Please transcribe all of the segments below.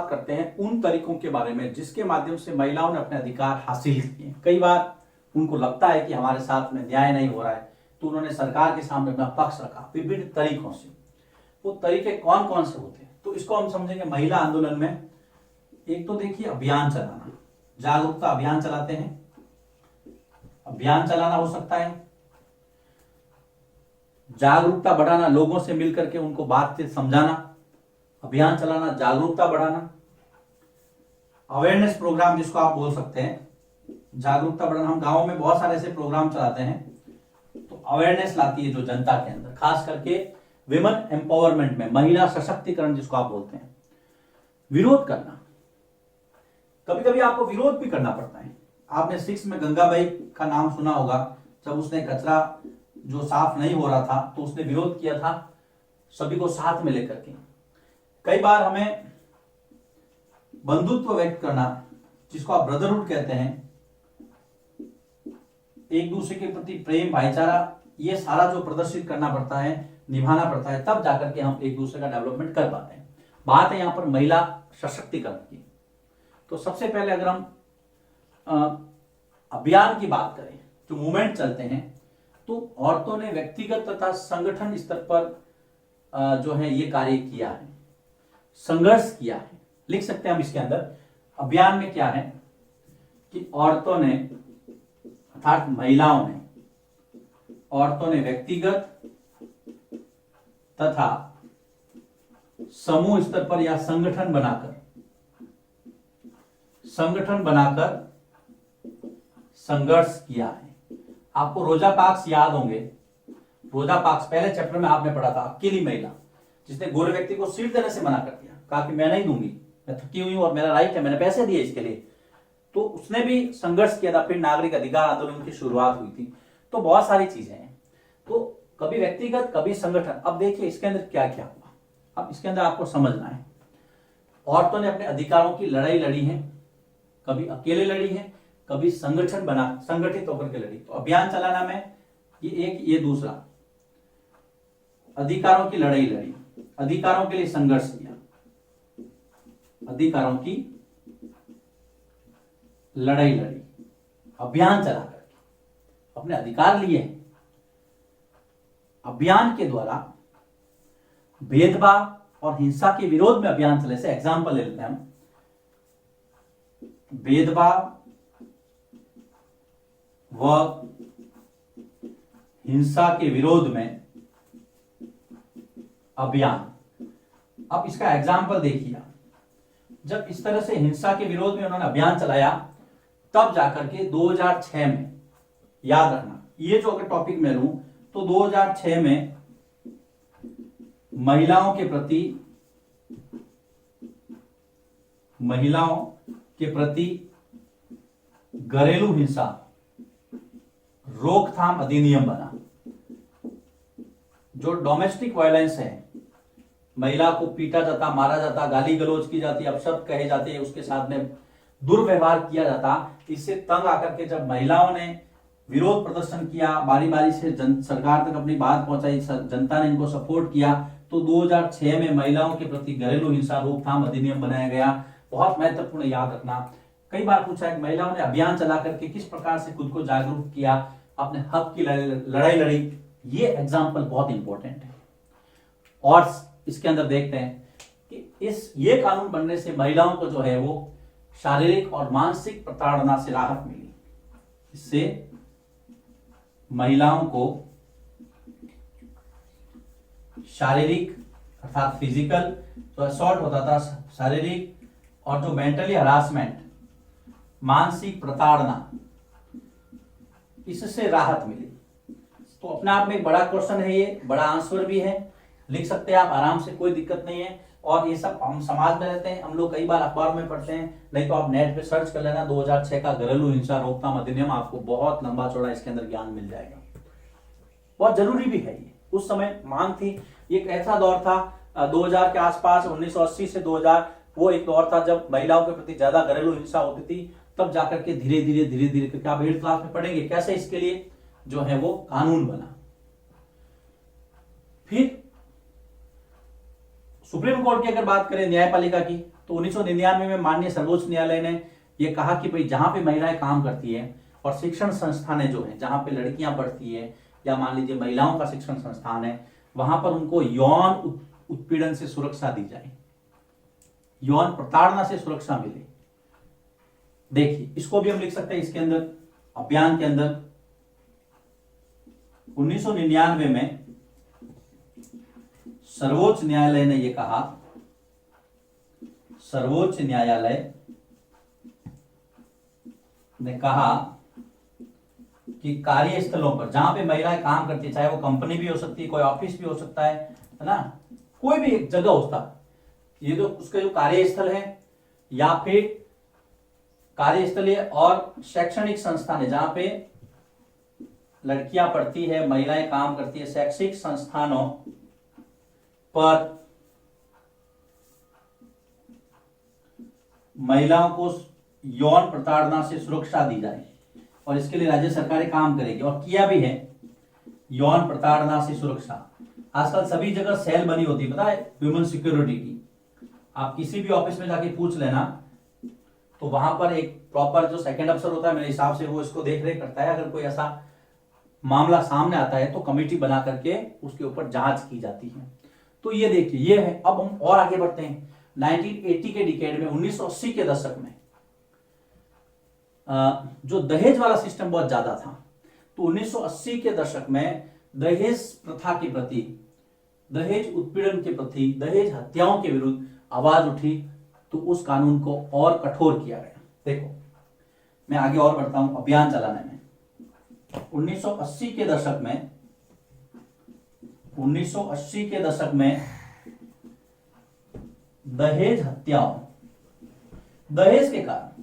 बात करते हैं उन तरीकों के बारे में जिसके माध्यम से महिलाओं ने अपने अधिकार हासिल किए। कई बार उनको लगता है कि हमारे साथ में न्याय नहीं हो रहा है, तो उन्होंने सरकार के सामने अपना पक्ष रखा विभिन्न तरीकों से। वो तरीके कौन कौन से होते हैं, तो इसको हम समझेंगे महिला आंदोलन में। एक तो देखिए अभियान चलाना, जागरूकता अभियान चलाते हैं, अभियान चलाना हो सकता है। जागरूकता बढ़ाना, लोगों से मिलकर के उनको बातचीत समझाना, अभियान चलाना, जागरूकता बढ़ाना। अवेयरनेस प्रोग्राम जिसको आप बोल सकते हैं, जागरूकता बढ़ाना। हम गांवों में बहुत सारे ऐसे प्रोग्राम चलाते हैं, तो अवेयरनेस लाती है जो जनता के अंदर, खास करके विमेन एम्पावरमेंट में, महिला सशक्तिकरण जिसको आप बोलते हैं। विरोध करना, कभी कभी आपको विरोध भी करना पड़ता है। आपने 6 में गंगाबाई का नाम सुना होगा, जब उसने कचरा जो साफ नहीं हो रहा था तो उसने विरोध किया था सभी को साथ में लेकर के। कई बार हमें बंधुत्व व्यक्त करना, जिसको आप ब्रदरहुड कहते हैं, एक दूसरे के प्रति प्रेम, भाईचारा, ये सारा जो प्रदर्शित करना पड़ता है, निभाना पड़ता है, तब जाकर के हम एक दूसरे का डेवलपमेंट कर पाते हैं। बात है यहां पर महिला सशक्तिकरण की। तो सबसे पहले अगर हम अभियान की बात करें, जो मूवमेंट चलते हैं, तो औरतों ने व्यक्तिगत तथा संगठन स्तर पर जो है ये कार्य किया है, संघर्ष किया है। लिख सकते हैं हम इसके अंदर, अभियान में क्या है कि औरतों ने, अर्थात औरतों ने व्यक्तिगत तथा समूह स्तर पर या संगठन बनाकर संघर्ष किया है। आपको रोजा पार्क्स याद होंगे। रोजा पार्क्स पहले चैप्टर में आपने पढ़ा था, अकेली महिला जिसने गोरे व्यक्ति को सीट देने से मना कर दिया, कहा कि मैं नहीं दूंगी, मैं थकी हुई हूं और मेरा राइट है, मैंने पैसे दिए इसके लिए। तो उसने भी संघर्ष किया था, फिर नागरिक अधिकार आंदोलन की शुरुआत हुई थी। तो बहुत सारी चीजें हैं, तो कभी व्यक्तिगत, कभी संगठन। अब देखिए इसके अंदर क्या क्या हुआ, अब इसके अंदर आपको समझना है। औरतों ने अपने अधिकारों की लड़ाई लड़ी है, कभी अकेले लड़ी है, कभी संगठित होकर के लड़ी। तो अभियान चलाना में ये एक, ये दूसरा, अधिकारों की लड़ाई लड़ी, अधिकारों के लिए संघर्ष किया, अधिकारों की लड़ाई लड़ी, अभियान चला करके अपने अधिकार लिए। अभियान के द्वारा भेदभाव और हिंसा के विरोध में अभियान चले। से एग्जाम्पल ले लेते हैं हम, भेदभाव व हिंसा के विरोध में अभियान। अब इसका एग्जाम्पल देखिए, जब इस तरह से हिंसा के विरोध में उन्होंने अभियान चलाया, तब जाकर के 2006 में, याद रखना ये जो अगर टॉपिक में लूं तो 2006 में महिलाओं के प्रति घरेलू हिंसा रोकथाम अधिनियम बना। जो डोमेस्टिक वायलेंस है, महिला को पीटा जाता, मारा जाता, गाली गलौज की जाती, अपशब्द कहे जाते, उसके साथ में दुर्व्यवहार किया जाता। इससे तंग आकर के जब महिलाओं ने विरोध प्रदर्शन किया, बारी बारी से सरकार तक अपनी बात पहुंचाई, जनता ने इनको सपोर्ट किया, तो 2006 में महिलाओं के प्रति घरेलू हिंसा रोकथाम अधिनियम बनाया गया। बहुत महत्वपूर्ण, याद रखना। कई बार पूछा है कि महिलाओं ने अभियान चला करके किस प्रकार से खुद को जागरूक किया, अपने हक की लड़ाई लड़ी। ये एग्जाम्पल बहुत इंपॉर्टेंट है। और इसके अंदर देखते हैं कि ये कानून बनने से महिलाओं को जो है वो शारीरिक और मानसिक प्रताड़ना से राहत मिली। इससे महिलाओं को शारीरिक, अर्थात फिजिकल जो असॉल्ट होता था, शारीरिक, और जो मेंटली हरासमेंट, मानसिक प्रताड़ना, इससे राहत मिली। तो अपने आप में एक बड़ा क्वेश्चन है, ये बड़ा आंसर भी है, लिख सकते हैं आप आराम से, कोई दिक्कत नहीं है। और ये सब हम समाज में रहते हैं, हम लोग कई बार अखबार में पढ़ते हैं, नहीं तो आप नेट पे सर्च कर लेना 2006 का घरेलू हिंसा रोकथाम अधिनियम, आपको बहुत लंबा चौड़ा इसके अंदर ज्ञान मिल जाएगा। बहुत जरूरी भी है ये, उस समय मांग थी। एक ऐसा दौर था 2000 के आसपास, 1980 से 2000, वो एक दौर था जब महिलाओं के प्रति ज्यादा घरेलू हिंसा होती थी। तब जाकर के धीरे धीरे करके आप 8th क्लास में पढ़ेंगे कैसे इसके लिए जो है वो कानून बना। फिर सुप्रीम कोर्ट की अगर बात करें न्यायपालिका की, तो 1999 में माननीय सर्वोच्च न्यायालय ने यह कहा कि भाई जहां पे महिलाएं काम करती है और शिक्षण संस्थानें जो है जहां पे लड़कियां पढ़ती है या मान लीजिए महिलाओं का शिक्षण संस्थान है, वहां पर उनको यौन उत्पीड़न से सुरक्षा दी जाए, यौन प्रताड़ना से सुरक्षा मिले। देखिए इसको भी हम लिख सकते हैं इसके अंदर, अभियान के अंदर 1999 में सर्वोच्च न्यायालय ने यह कहा, सर्वोच्च न्यायालय ने कहा कि कार्यस्थलों पर जहां पे महिलाएं काम करती है, चाहे वो कंपनी भी हो सकती है, कोई ऑफिस भी हो सकता है ना, कोई भी एक जगह होता है, ये तो उसके जो कार्यस्थल है या फिर कार्यस्थलीय और शैक्षणिक संस्थान है जहां पे लड़कियां पढ़ती है, महिलाएं काम करती है, शैक्षिक संस्थानों पर महिलाओं को यौन प्रताड़ना से सुरक्षा दी जाए और इसके लिए राज्य सरकारें काम करेगी और किया भी है। यौन प्रताड़ना से सुरक्षा, आजकल सभी जगह सेल बनी होती है, पता है, ह्यूमन सिक्योरिटी की। आप किसी भी ऑफिस में जाके पूछ लेना तो वहां पर एक प्रॉपर जो सेकंड अफसर होता है, मेरे हिसाब से वो इसको देख रेख करता है। अगर कोई ऐसा मामला सामने आता है तो कमेटी बना करके उसके ऊपर जांच की जाती है। तो ये देखिए ये है। अब हम और आगे बढ़ते हैं। 1980 के डिकेड में, 1980 के दशक में जो दहेज वाला सिस्टम बहुत ज्यादा था, तो 1980 के दशक में दहेज प्रथा के प्रति, दहेज उत्पीड़न के प्रति, दहेज हत्याओं के विरुद्ध आवाज उठी, तो उस कानून को और कठोर किया गया। देखो मैं आगे और बढ़ता हूं अभियान चलाने में। 1980 के दशक में, 1980 के दशक में दहेज हत्याओं, दहेज के कारण,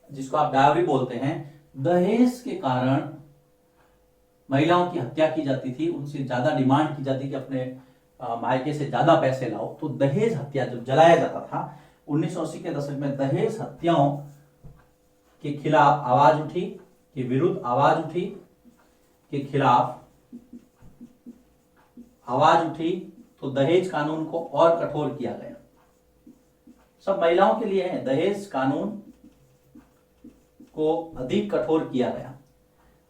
जिसको आप डायरी बोलते हैं, दहेज के कारण महिलाओं की हत्या की जाती थी, उनसे ज्यादा डिमांड की जाती कि अपने मायके से ज्यादा पैसे लाओ। तो दहेज हत्या जब जलाया जाता था 1980 के दशक में, दहेज हत्याओं के खिलाफ आवाज उठी, के विरुद्ध आवाज उठी, के खिलाफ आवाज उठी, तो दहेज कानून को और कठोर किया गया। सब महिलाओं के लिए है, दहेज कानून को अधिक कठोर किया गया।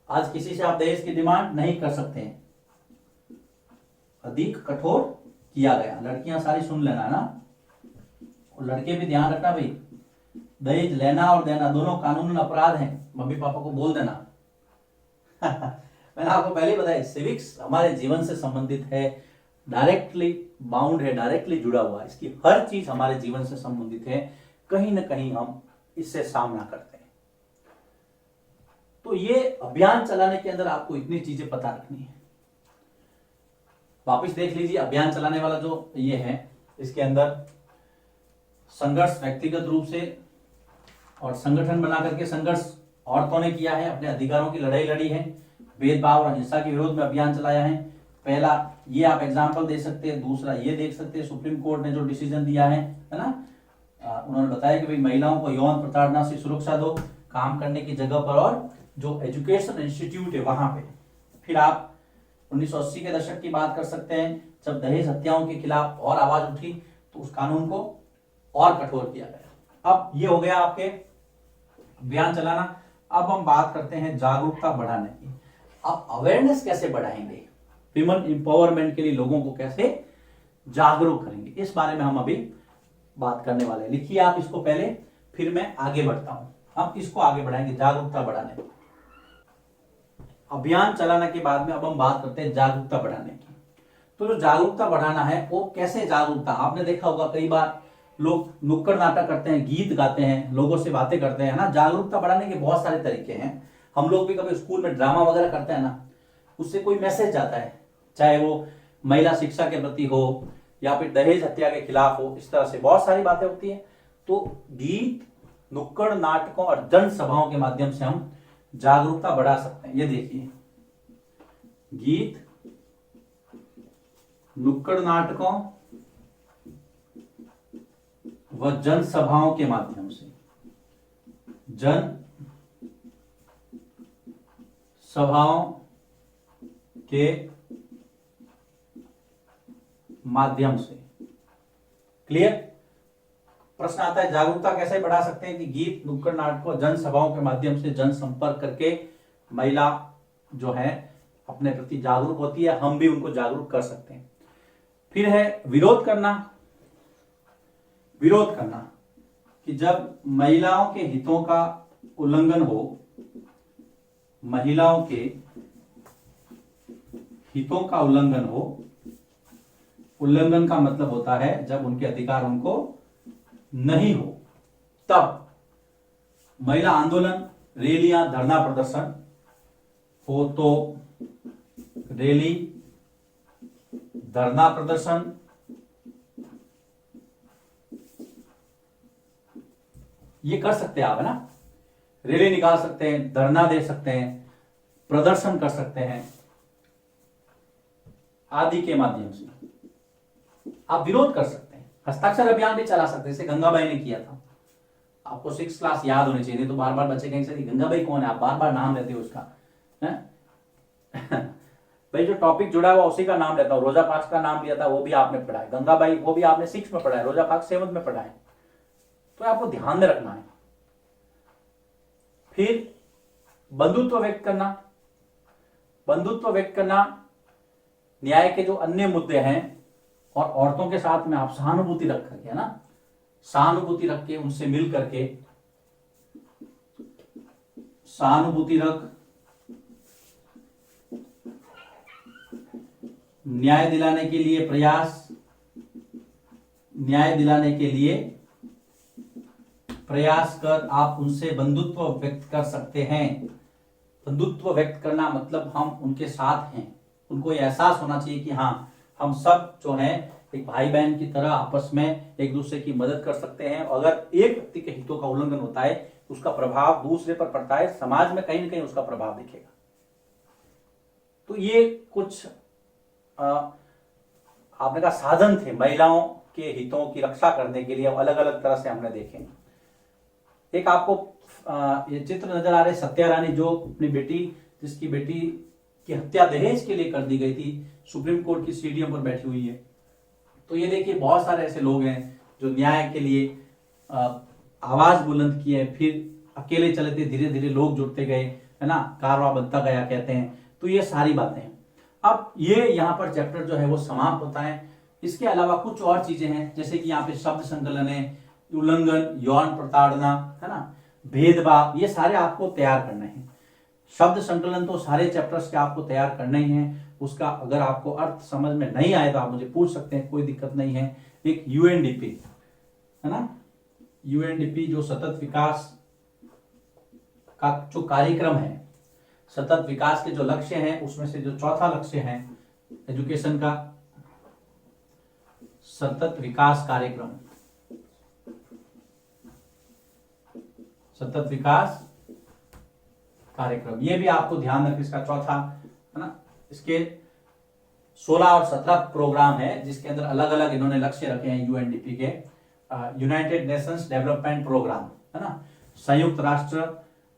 आज किसी से आप दहेज की डिमांड नहीं कर सकते हैं, अधिक कठोर किया गया। लड़कियां सारी सुन लेना ना, और लड़के भी ध्यान रखना भाई, दहेज लेना और देना दोनों कानूनन अपराध हैं, मम्मी पापा को बोल देना। मैंने आपको पहले बताया, सिविक्स हमारे जीवन से संबंधित है, डायरेक्टली बाउंड है, डायरेक्टली जुड़ा हुआ है। इसकी हर चीज हमारे जीवन से संबंधित है, कहीं ना कहीं हम इससे सामना करते हैं। तो ये अभियान चलाने के अंदर आपको इतनी चीजें पता रखनी है। वापिस देख लीजिए अभियान चलाने वाला जो ये है, इसके अंदर संघर्ष व्यक्तिगत रूप से और संगठन बना करके संघर्ष औरतों ने किया है, अपने अधिकारों की लड़ाई लड़ी है, भेदभाव और हिंसा के विरोध में अभियान चलाया है। पहला ये आप एग्जाम्पल दे सकते हैं, दूसरा ये देख सकते हैं सुप्रीम कोर्ट ने जो डिसीजन दिया है ना, उन्होंने बताया कि भाई महिलाओं को यौन प्रताड़ना से सुरक्षा दो काम करने की जगह पर और जो एजुकेशन इंस्टीट्यूट है वहां पे। फिर आप 1980 के दशक की बात कर सकते हैं, जब दहेज हत्याओं के खिलाफ और आवाज उठी तो उस कानून को और कठोर किया गया। अब ये हो गया आपके अभियान चलाना। अब हम बात करते हैं जागरूकता बढ़ाने की। अब अवेयरनेस कैसे बढ़ाएंगे, विमेन एम्पावरमेंट के लिए लोगों को कैसे जागरूक करेंगे, इस बारे में हम अभी बात करने वाले हैं। लिखिए आप इसको पहले, फिर मैं आगे बढ़ता हूं। अब इसको आगे बढ़ाएंगे जागरूकता बढ़ाने। अभियान चलाने के बाद में अब हम बात करते हैं जागरूकता बढ़ाने की। तो जो जागरूकता बढ़ाना है वो कैसे जागरूकता, आपने देखा होगा कई बार लोग नुक्कड़ नाटक करते हैं, गीत गाते हैं, लोगों से बातें करते हैं ना। जागरूकता बढ़ाने के बहुत सारे तरीके हैं। हम लोग भी कभी स्कूल में ड्रामा वगैरह करते हैं ना, उससे कोई मैसेज जाता है, चाहे वो महिला शिक्षा के प्रति हो या फिर दहेज हत्या के खिलाफ हो, इस तरह से बहुत सारी बातें होती है। तो गीत, नुक्कड़ नाटकों और जनसभाओं के माध्यम से हम जागरूकता बढ़ा सकते हैं। ये देखिए, गीत, नुक्कड़ नाटकों व जनसभाओं के माध्यम से, जन सभाओं के माध्यम से, क्लियर। प्रश्न आता है जागरूकता कैसे बढ़ा सकते हैं कि गीत, नुक्कड़ नाटकों, जनसभाओं के माध्यम से जनसंपर्क करके महिला जो है अपने प्रति जागरूक होती है, हम भी उनको जागरूक कर सकते हैं। फिर है विरोध करना। विरोध करना कि जब महिलाओं के हितों का उल्लंघन हो, महिलाओं के हितों का उल्लंघन हो, उल्लंघन का मतलब होता है जब उनके अधिकार उनको नहीं हो, तब महिला आंदोलन, रैलियां, धरना प्रदर्शन हो तो रैली, धरना प्रदर्शन, ये कर सकते हैं आप, है ना। रैली निकाल सकते हैं, धरना दे सकते हैं, प्रदर्शन कर सकते हैं आदि के माध्यम से आप विरोध कर सकते हैं। हस्ताक्षर अभियान भी चला सकते हैं, जैसे गंगाबाई ने किया था। आपको 6 क्लास याद होनी चाहिए, तो बार बार बच्चे कहेंगे सर गंगाबाई कौन है, आप बार बार नाम लेते हो उसका, भाई जो टॉपिक जुड़ा हुआ उसी का नाम लेता हूं। रोजा पार्क्स का नाम लिया था, वो भी आपने पढ़ा है। गंगाबाई वो भी आपने 6 में पढ़ा है, रोजा पार्क्स 7 में पढ़ा है, तो आपको ध्यान में रखना है। फिर बंधुत्व व्यक्त करना। बंधुत्व व्यक्त करना, न्याय के जो अन्य मुद्दे हैं और औरतों के साथ में आप सहानुभूति रख करके, है ना, सहानुभूति रख के उनसे मिल करके, सहानुभूति रख न्याय दिलाने के लिए प्रयास, न्याय दिलाने के लिए प्रयास कर आप उनसे बंधुत्व व्यक्त कर सकते हैं। बंधुत्व व्यक्त करना मतलब हम उनके साथ हैं, उनको एहसास होना चाहिए कि हाँ हम सब जो हैं एक भाई बहन की तरह आपस में एक दूसरे की मदद कर सकते हैं। अगर एक व्यक्ति के हितों का उल्लंघन होता है उसका प्रभाव दूसरे पर पड़ता है, समाज में कहीं ना कहीं उसका प्रभाव दिखेगा। तो ये कुछ आपने कहा साधन थे महिलाओं के हितों की रक्षा करने के लिए, अलग अलग तरह से हमने देखे। एक आपको ये चित्र नजर आ रहे, सत्या रानी जो अपनी बेटी, जिसकी बेटी की हत्या दहेज के लिए कर दी गई थी, सुप्रीम कोर्ट की सीढ़ियों पर बैठी हुई है। तो ये देखिए बहुत सारे ऐसे लोग हैं जो न्याय के लिए आवाज बुलंद किए, फिर अकेले चले थे, धीरे धीरे लोग जुड़ते गए, है ना, कारवां बनता गया कहते हैं। तो ये सारी बातें हैं। अब ये यहाँ पर चैप्टर जो है वो समाप्त होता है। इसके अलावा कुछ और चीजें हैं, जैसे कि यहाँ पे शब्द संकलन है, उल्लंघन, यौन प्रताड़ना, है ना, भेदभाव, ये सारे आपको तैयार करने हैं। शब्द संकलन तो सारे चैप्टर्स के आपको तैयार करने ही हैं। उसका अगर आपको अर्थ समझ में नहीं आए तो आप मुझे पूछ सकते हैं, कोई दिक्कत नहीं है। एक यूएनडीपी, है ना, यूएनडीपी जो सतत विकास का जो कार्यक्रम है, सतत विकास के जो लक्ष्य हैं उसमें से जो चौथा लक्ष्य है एजुकेशन का, सतत विकास कार्यक्रम, सतत विकास कार्यक्रम, ये भी आपको ध्यान रखें। इसका चौथा, है ना, इसके 16 और 17 प्रोग्राम है जिसके अंदर अलग अलग इन्होंने लक्ष्य रखे हैं यूएनडीपी के। यूनाइटेड नेशंस डेवलपमेंट प्रोग्राम, है ना, संयुक्त राष्ट्र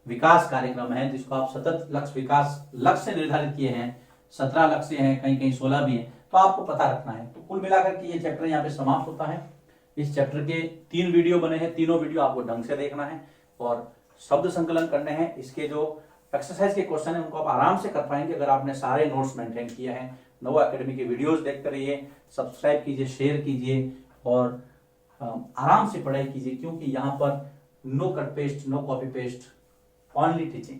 विकास कार्यक्रम है जिसको आप सतत लक्ष्य विकास लक्ष्य निर्धारित किए हैं। 17 लक्ष्य हैं, कहीं कहीं 16 भी हैं, तो आपको पता रखना है। तो कुल मिलाकर के ये चैप्टर यहाँ पे समाप्त होता है। इस चैप्टर के 3 वीडियो बने हैं, तीनों वीडियो आपको ढंग से देखना है और शब्द संकलन करने हैं। इसके जो एक्सरसाइज के क्वेश्चन है उनको आप आराम से कर पाएंगे अगर आपने सारे नोट्स मेंटेन किए हैं। नवो एकेडमी के वीडियोस देखते रहिए, सब्सक्राइब कीजिए, शेयर कीजिए और आराम से पढ़ाई कीजिए, क्योंकि यहाँ पर no cut paste, no copy paste, only teaching.